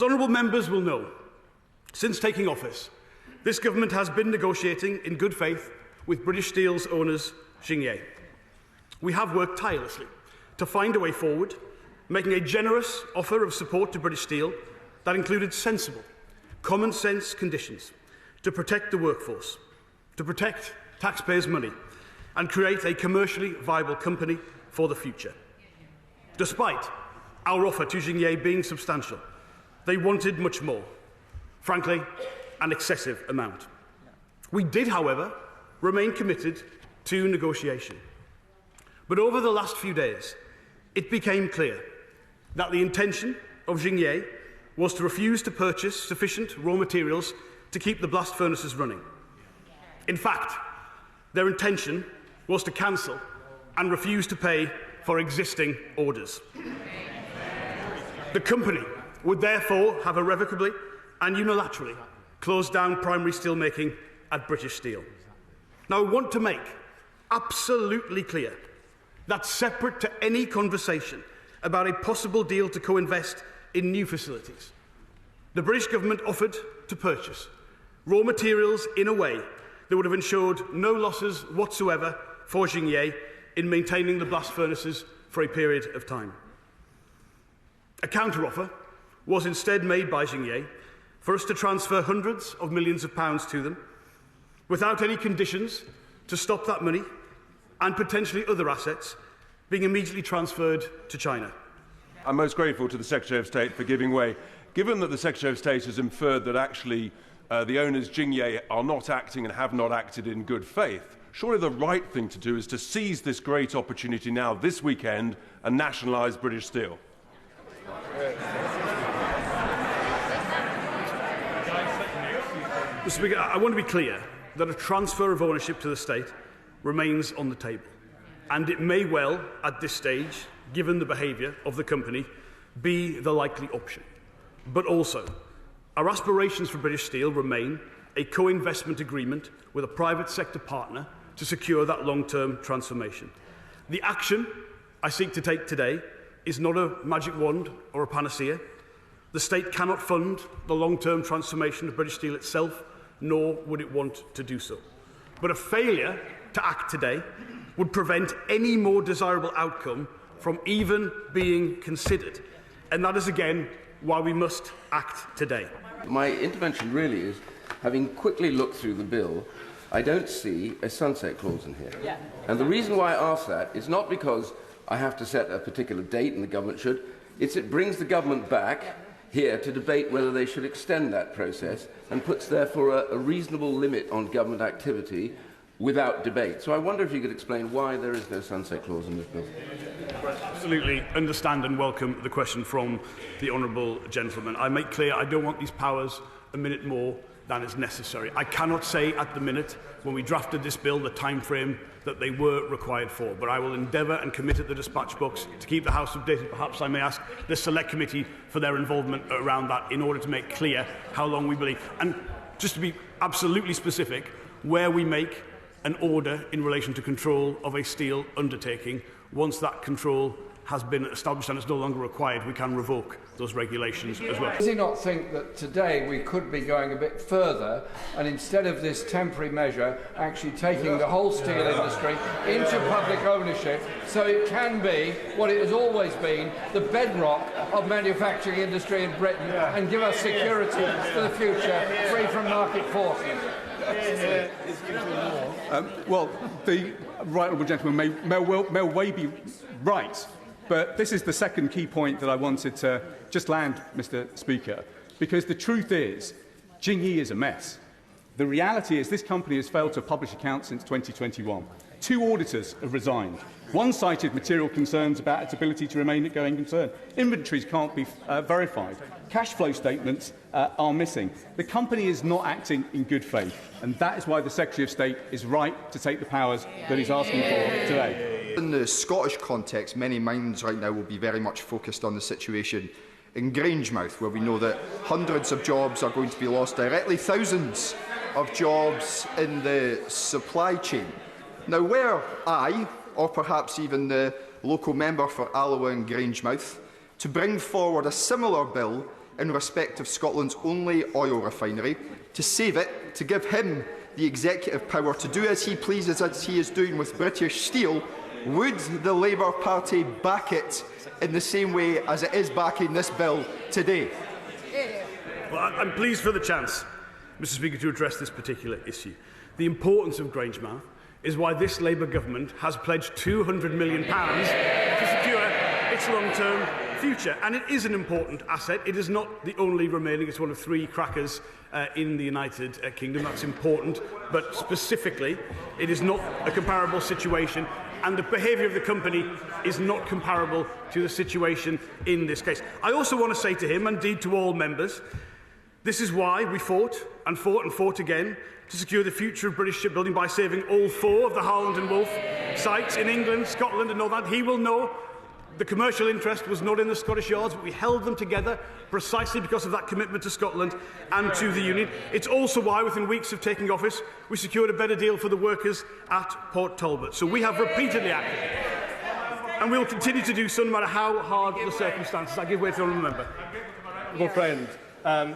Honourable members will know, since taking office, this government has been negotiating in good faith with British Steel's owners, Jingye. We have worked tirelessly to find a way forward, making a generous offer of support to British Steel that included sensible, common-sense conditions to protect the workforce, to protect taxpayers' money, and create a commercially viable company for the future. Despite our offer to Jingye being substantial, they wanted much more, frankly, an excessive amount. We did, however, remain committed to negotiation. But over the last few days, it became clear that the intention of Jingye was to refuse to purchase sufficient raw materials to keep the blast furnaces running. In fact, their intention was to cancel and refuse to pay for existing orders. The company would therefore have irrevocably and unilaterally closed down primary steelmaking at British Steel. Now, I want to make absolutely clear that separate to any conversation about a possible deal to co-invest in new facilities, the British government offered to purchase raw materials in a way that would have ensured no losses whatsoever for Jingye in maintaining the blast furnaces for a period of time. A counter-offer was instead made by Jingye for us to transfer hundreds of millions of pounds to them without any conditions to stop that money and potentially other assets being immediately transferred to China. I'm most grateful to the Secretary of State for giving way. Given that the Secretary of State has inferred that actually the owners, Jingye, are not acting and have not acted in good faith, surely the right thing to do is to seize this great opportunity now, this weekend, and nationalise British Steel. Mr. Speaker, I want to be clear that a transfer of ownership to the state remains on the table, and it may well, at this stage, given the behaviour of the company, be the likely option. But also, our aspirations for British Steel remain a co-investment agreement with a private sector partner to secure that long-term transformation. The action I seek to take today is not a magic wand or a panacea. The state cannot fund the long-term transformation of British Steel itself, nor would it want to do so. But a failure to act today would prevent any more desirable outcome from even being considered. And that is, again, why we must act today. My intervention really is, having quickly looked through the bill, I don't see a sunset clause in here. Yeah. And the reason why I ask that is not because I have to set a particular date and the government should, it brings the government back here to debate whether they should extend that process and puts therefore a reasonable limit on government activity without debate. So I wonder if you could explain why there is no sunset clause in this bill. I absolutely understand and welcome the question from the honourable gentleman. I make clear I don't want these powers a minute more than is necessary. I cannot say at the minute, when we drafted this bill, the time frame that they were required for, but I will endeavour and commit at the dispatch box to keep the House updated. Perhaps I may ask the Select Committee for their involvement around that in order to make clear how long we believe. And just to be absolutely specific, where we make an order in relation to control of a steel undertaking, once that control has been established and it's no longer required, we can revoke those regulations as well. Does he not think that today we could be going a bit further and instead of this temporary measure actually taking the whole steel industry into public ownership so it can be what it has always been, the bedrock of manufacturing industry in Britain, and give us security for the future, free from market forces? Well, the right honourable gentleman may well be right, but this is the second key point that I wanted to just land, Mr. Speaker, because the truth is, Jingye is a mess. The reality is this company has failed to publish accounts since 2021. 2 auditors have resigned. One cited material concerns about its ability to remain a going concern. Inventories can't be verified. Cash flow statements are missing. The company is not acting in good faith, and that is why the Secretary of State is right to take the powers that he's asking for today. In the Scottish context, many minds right now will be very much focused on the situation in Grangemouth, where we know that hundreds of jobs are going to be lost directly, thousands of jobs in the supply chain. Now, were I, or perhaps even the local member for Alloa and Grangemouth, to bring forward a similar bill in respect of Scotland's only oil refinery, to save it, to give him the executive power to do as he pleases, as he is doing with British Steel, would the Labour Party back it in the same way as it is backing this bill today? Well, I'm pleased for the chance, Mr. Speaker, to address this particular issue. The importance of Grangemouth is why this Labour government has pledged £200 million to secure its long-term future. And it is an important asset. It is not the only remaining. It's one of 3 crackers in the United Kingdom. That's important. But specifically, it is not a comparable situation. And the behaviour of the company is not comparable to the situation in this case. I also want to say to him, and indeed to all members, this is why we fought and fought and fought again to secure the future of British shipbuilding by saving all 4 of the Harland and Wolff sites in England, Scotland and all that. He will know the commercial interest was not in the Scottish yards, but we held them together precisely because of that commitment to Scotland and to the Union. It's also why, within weeks of taking office, we secured a better deal for the workers at Port Talbot. So we have repeatedly acted, and we will continue to do so no matter how hard the circumstances. I give way to the honourable member. Well, friend.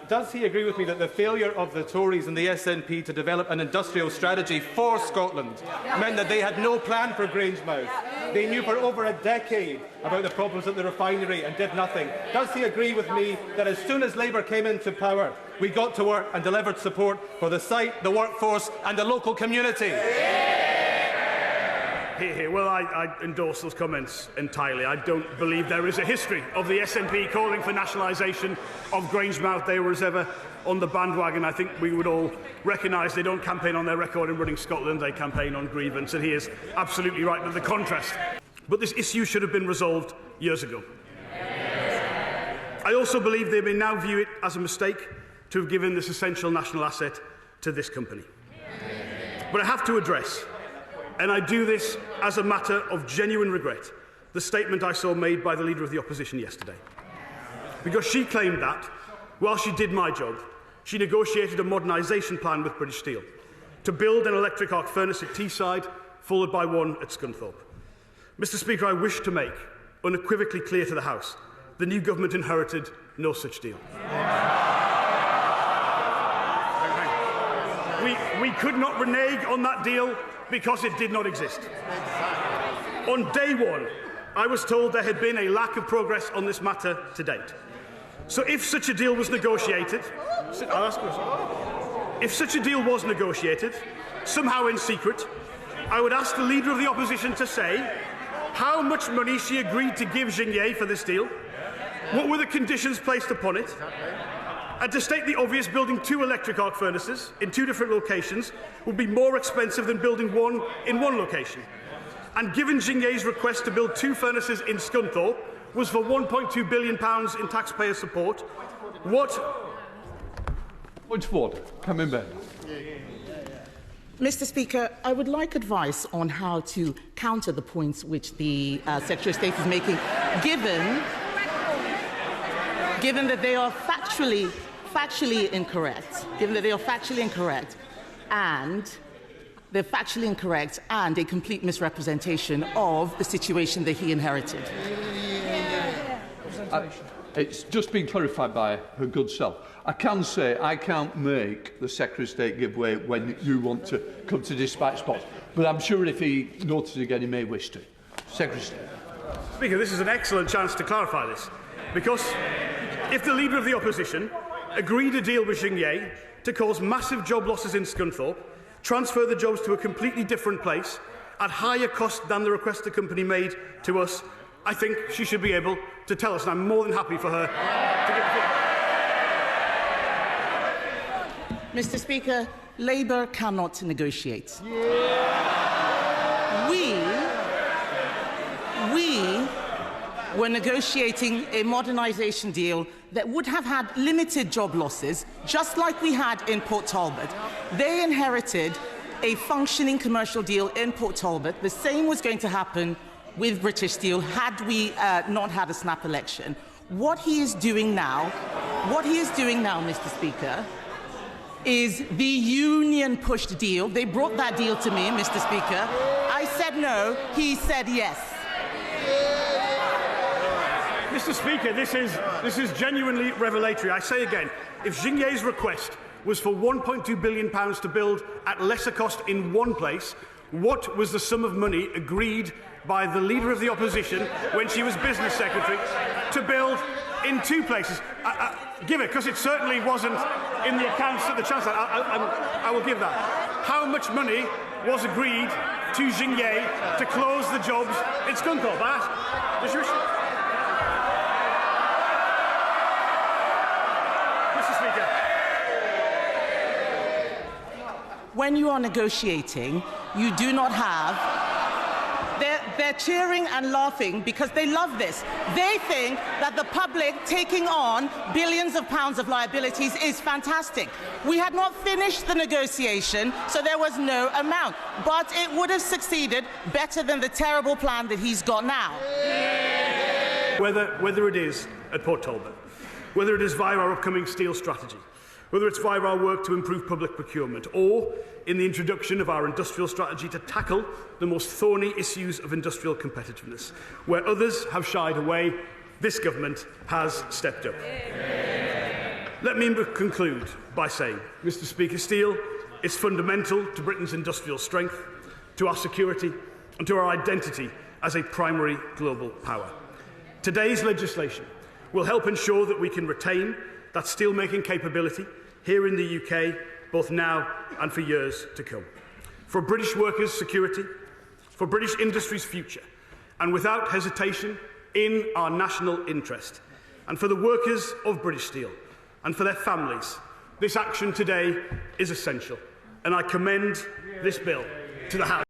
Does he agree with me that the failure of the Tories and the SNP to develop an industrial strategy for Scotland meant that they had no plan for Grangemouth? They knew for over a decade about the problems at the refinery and did nothing. Does he agree with me that as soon as Labour came into power, we got to work and delivered support for the site, the workforce and the local community? Well, I endorse those comments entirely. I don't believe there is a history of the SNP calling for nationalisation of Grangemouth. They were as ever on the bandwagon. I think we would all recognise they don't campaign on their record in running Scotland, they campaign on grievance, and he is absolutely right with the contrast. But this issue should have been resolved years ago. I also believe they may now view it as a mistake to have given this essential national asset to this company. But I have to address, and I do this as a matter of genuine regret, the statement I saw made by the Leader of the Opposition yesterday. Because she claimed that, while she did my job, she negotiated a modernisation plan with British Steel to build an electric arc furnace at Teesside, followed by one at Scunthorpe. Mr. Speaker, I wish to make unequivocally clear to the House the new government inherited no such deal. We could not renege on that deal because it did not exist. On day one, I was told there had been a lack of progress on this matter to date. So if such a deal was negotiated, somehow in secret, I would ask the Leader of the Opposition to say how much money she agreed to give Jingye for this deal, what were the conditions placed upon it, and to state the obvious, building 2 electric arc furnaces in 2 different locations would be more expensive than building one in one location. And given Jingye's request to build 2 furnaces in Scunthorpe was for £1.2 billion in taxpayer support, what... Point of order. Come in, Ben. Mr. Speaker, I would like advice on how to counter the points which the Secretary of State is making, given that they are factually incorrect, and they're factually incorrect and a complete misrepresentation of the situation that he inherited. It's just been clarified by her good self. I can say I can't make the Secretary of State give way when you want to come to dispatch spots, but I'm sure if he notices again, he may wish to. Secretary of State. Speaker, this is an excellent chance to clarify this, because if the Leader of the Opposition agreed a deal with Jingye to cause massive job losses in Scunthorpe, transfer the jobs to a completely different place at higher cost than the request the company made to us, I think she should be able to tell us, and I'm more than happy for her to give the Mr. Speaker, Labour cannot negotiate. We were negotiating a modernisation deal that would have had limited job losses, just like we had in Port Talbot. They inherited a functioning commercial deal in Port Talbot. The same was going to happen with British Steel had we not had a snap election. What he is doing now, Mr. Speaker, is the union-pushed deal. They brought that deal to me, Mr. Speaker. I said no, he said yes. Mr. Speaker, this is genuinely revelatory. I say again, if Jingye's request was for £1.2 billion to build at lesser cost in one place, what was the sum of money agreed by the Leader of the Opposition when she was Business Secretary to build in two places? Give it, because it certainly wasn't in the accounts at the Chancellor. I will give that. How much money was agreed to Jingye to close the jobs in Scunthorpe? Mr. Speaker. When you are negotiating, you do not have... They're cheering and laughing because they love this. They think that the public taking on billions of pounds of liabilities is fantastic. We had not finished the negotiation, so there was no amount. But it would have succeeded better than the terrible plan that he's got now. Whether it is at Port Talbot, whether it is via our upcoming steel strategy, whether it's via our work to improve public procurement, or in the introduction of our industrial strategy to tackle the most thorny issues of industrial competitiveness. Where others have shied away, this government has stepped up. Let me conclude by saying, Mr. Speaker, steel is fundamental to Britain's industrial strength, to our security, and to our identity as a primary global power. Today's legislation will help ensure that we can retain that steelmaking capability here in the UK, both now and for years to come. For British workers' security, for British industry's future, and without hesitation, in our national interest, and for the workers of British Steel, and for their families, this action today is essential, and I commend this bill to the House.